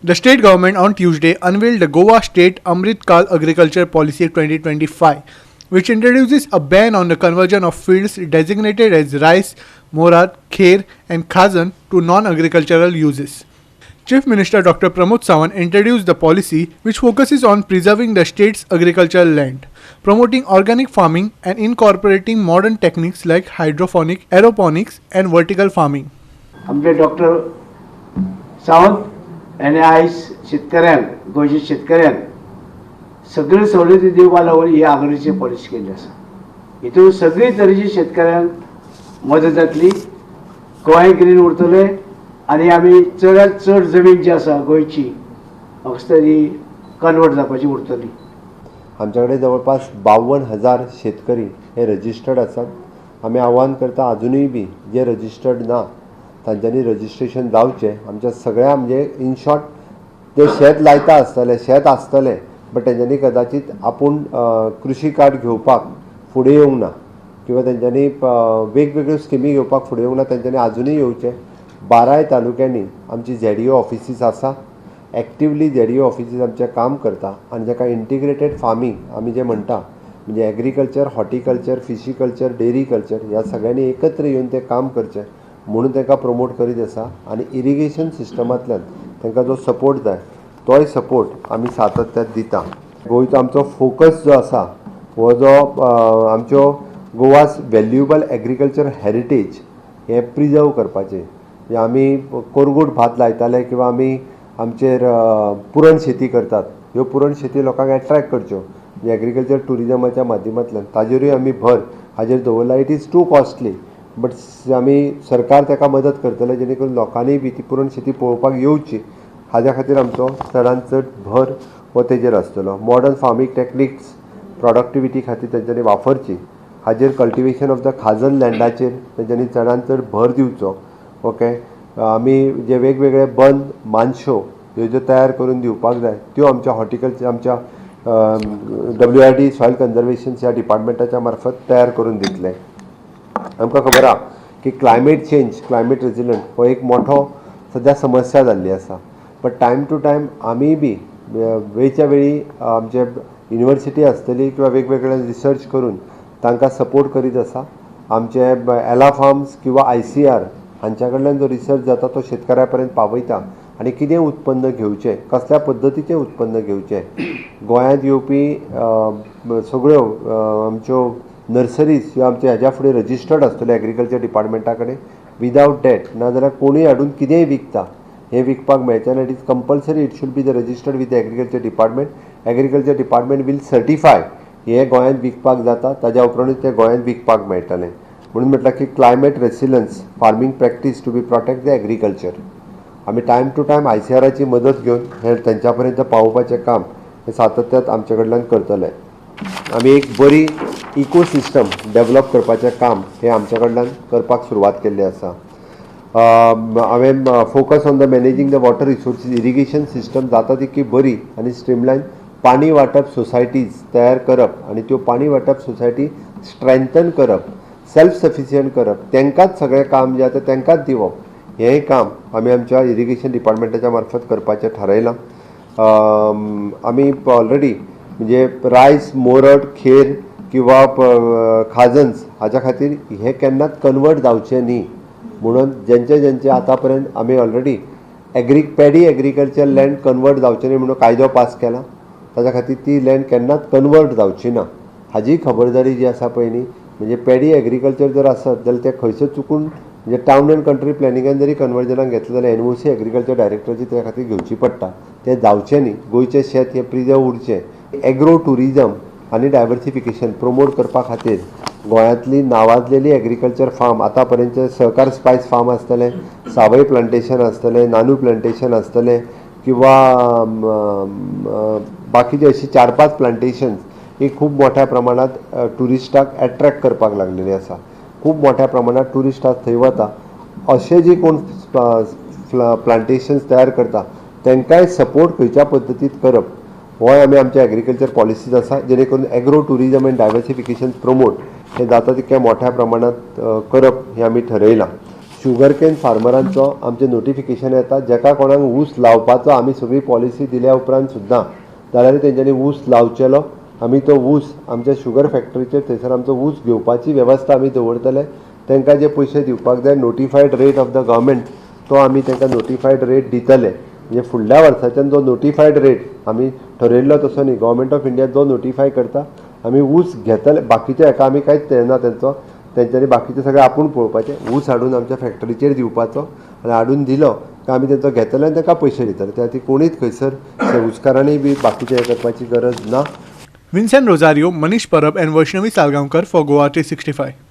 The state government on Tuesday unveiled the Goa State Amrit Kal Agriculture Policy 2025, which introduces a ban on the conversion of fields designated as rice, morad, kher, and khazan to non-agricultural uses. Chief Minister Dr. Pramod Sawant introduced the policy, which focuses on preserving the state's agricultural land, promoting organic farming, and incorporating modern techniques like hydroponic, aeroponics, and vertical farming. आमचे doctor Sawant यांनी आयज शेतकऱ्यांक गोंयच्या शेतकऱ्यांक सगळे सवलती दिवपा लागून ही आघाडीची policy केल्ली आसा. हितून सगळे तरेची शेतकऱ्यांक मदत जातली. गोंय ग्रीन उरतले आनी आमी चडांत चड जमीन जी आसा गोंयची तरी कन्वर्ट जावपाची उरतली. आमच्या कडेन जवळपास 52,000 शेतकरी हे रजिस्टर्ड आसात. आमी आव्हान करता अजुनूय बी जे रजिस्टर्ड ना तांच्यांनी रजिस्ट्रेशन जावचें. आमच्या सगळ्या म्हणजे इन शॉर्ट ते शेत लायता आसतले, शेत आसतलें, बट तेंच्यांनी कदाचित आपूण कृशी कार्ड घेवपाक फुडें येवंक ना किंवा तेंच्यांनी वेगवेगळ्यो स्किमी घेवपाक फुडें येवंक ना. तेंच्यांनी अजुनूय येवचें. 12 तालुक्यांनी आमची ZDO ऑफिसीस आसा. एक्टिवली ZDO ऑफिसीस आमचें काम करता आनी जाका इंटिग्रेटेड फार्मींग आमी जें म्हणटा म्हणजे एग्रीकल्चर, हॉर्टिकल्चर, फिशिकल्चर, डेरी कल्चर ह्या सगळ्यांनी एकत्र येवन तें काम करचें म्हणून तांकां प्रमोट करीत आसा. आनी इरिगेशन सिस्टमांतल्यान तांकां जो सपोर्ट जाय तोय सपोर्ट आमी सातत्यान दिता. गोंयचो आमचो फोकस जो आसा हो जो आमच्यो गोवास व्हॅल्युएबल एग्रीकल्चर हेरिटेज हें प्रिजर्व करपाचें. म्हणजे आमी कोरगूट भात लायताले किंवा आमी आमचेर पुरण शेती करतात, ह्यो पुरण शेती लोकांक एट्रॅक्ट करच्यो म्हणजे एग्रीकल्चर टुरिजमाच्या माध्यमांतल्यान ताजेरूय आमी भर हाजेर दवरला. It is to costly but आमी सरकार ताका मदत करतले जेणे करून लोकांनी बी ती पुरण शेती पळोवपाक येवची. हाज्या खातीर आमचो चडांत चड भर हो तेजेर आसतलो. मॉडर्न फार्मींग टॅक्निक्स प्रॉडक्टिविटी खातीर तेंच्यांनी वापरची. हाजेर कल्टिवेशन ऑफ द खाजन लँडाचेर तेंच्यांनी चडांत चड भर दिवचो. ओके, आमी जे वेगवेगळे बंद मानशो ह्यो ज्यो तयार करून दिवपाक जाय त्यो आमच्या हॉर्टिकल्चर आमच्या WRD सॉयल कन्जर्वेशन ह्या डिपार्टमेंटाच्या मार्फत तयार करून दितले. आमकां खबर आहा की क्लायमेट चेंज, क्लायमेट रेजिलंट हो एक मोठो सद्या समस्या जाल्ली आसा. बट टायम टू टायम आमी बी वेळच्या वेळी आमचे युनिवर्सिटी आसतली किंवा वेगवेगळे रिसर्च करून तांकां सपोर्ट करीत आसा. आमचे एला फार्म्स किंवा ICR हांच्या कडल्यान जो रिसर्च जाता तो शेतकऱ्या पर्यंत पावयता आनी कितें उत्पन्न घेवचें, कसल्या पद्दतीचें उत्पन्न घेवचें. गोंयांत येवपी सगळ्यो आमच्यो नर्सरीज ह्यो आमचे हाज्या फुडें रजिस्टर्ड आसतल्यो एग्रीकल्चर डिपार्टमेंटा कडेन. विदावट डेट नाजाल्यार कोणूय हाडून कितेंय विकता हें विकपाक मेळचें ना. It is compulsory it should be the registered with the agriculture department. Agriculture department will certify हें गोंयांत विकपाक जाता, ताज्या उपरांतूच तें गोंयांत विकपाक मेळटलें. म्हणून म्हटलां की climate resilience farming practice to be protect the agriculture. आमी टायम टू टायम ICRची मदत घेवन हें तेंच्या पर्यंत पावोवपाचें काम हें सातत्यान आमचे कडल्यान करतले. आमी एक बरी इकोसिस्टम डेवलप करपाचें काम हें आमचे कडल्यान करपाक सुरवात केल्ली आसा. हांवें focus on the managing the water resources irrigation system जाता तितकी बरी आनी स्ट्रिमलायन पाणी वाटप सोसायटीज तयार करप आनी त्यो पाणी वाटप सोसायटी स्ट्रेंथन करप, सेल्फ सफिशियंट करप, तांकांच सगळें काम जें आसा तांकांच दिवप हेंय काम आमी आमच्या इरिगेशन डिपार्टमेंटाच्या मार्फत करपाचें थारायलां. आमी ऑलरेडी म्हणजे रायस, मोरड, खेर किंवा खाजन्स हाच्या खातीर हे केन्नाच कन्वर्ट जावचें न्ही म्हणून जेंचे आतां पर्यंत आमी already paddy agriculture land convert जावचें न्ही म्हणून कायदो पास केला. ताच्या खातीर ती लँड केन्नाच कन्वर्ट जावची ना हाजी खबरदारी जी आसा पळय न्ही. म्हणजे पॅडी एग्रीकल्चर जर आसत जाल्यार ते खंयचे चुकून म्हणजे टावन एंड कंट्री प्लॅनिंगान जरी कन्वर्जनाक घेतलें जाल्यार NOC एग्रीकल्चर डायरेक्टराची त्या खातीर घेवची पडटा. तें जावचें न्ही. गोंयचें शेत हें प्रिजर्व उरचें. एग्रो टुरिजम आनी डायवर्सिफिकेशन प्रमोट करपा खातीर गोंयांतली नावाजलेली एग्रीकल्चर फार्म आतां पर्यंतचे सहकार स्पायस फार्म आसतले, सावय प्लांटेशन आसतलें, नानू प्लांटेशन आसतलें किंवा बाकीचे अशी 4-5 प्लांटेशन्स ही खूब मोठ्या प्रमाणात टुरिस्टाक एट्रॅक्ट करपाक लागलेली आसा. खूब मोठ्या प्रमाणात टुरिस्ट थंय वता. अशे जे कोण प्लांटेशन्स तयार करता तांकांय सपोर्ट खंयच्या पद्दतीत करप हो आमी आमच्या एग्रीकल्चर पॉलिसीज आसा जेणे करून agro tourism end diversification promote हें जाता तितक्या मोठ्या प्रमाणात करप हें आमी ठरयलां. शुगर केन फार्मरांचो आमचे नोटिफिकेशन येता, जेका कोणाक ऊस लावपाचो आमी सगळी पॉलिसी दिल्या उपरांत सुद्दां जाल्यार तेंच्यांनी ऊस लावचेलो. आमी तो ऊस आमच्या शुगर फॅक्टरीचेर थंयसर आमचो ऊस घेवपाची वेवस्था आमी दवरतले. तांकां जे पयशे दिवपाक जाय नोटिफायड रेट ऑफ द गव्हर्मेंट तो आमी तांकां नोटिफायड रेट दितले. म्हणजे फुडल्या वर्साच्यान जो नोटिफायड रेट आमी ठरयल्लो तसो न्ही, गव्हर्मेंट ऑफ इंडिया जो नोटिफाय करता आमी ऊस घेतले. बाकीच्या हेका आमी कांयच येना तेंच्यांनी बाकीचे सगळे आपूण पळोवपाचें. ऊस हाडून आमच्या फॅक्टरीचेर दिवपाचो आनी हाडून दिलो काय आमी तेंचो घेतले आनी तांकां पयशे दितले. त्या खातीर कोणीच खंयसर उस्कारांनी बी बाकीचे हे करपाची गरज ना. Vincent Rosario, Manish Parab and Vaishnavi Salgaonkar for Goa 365.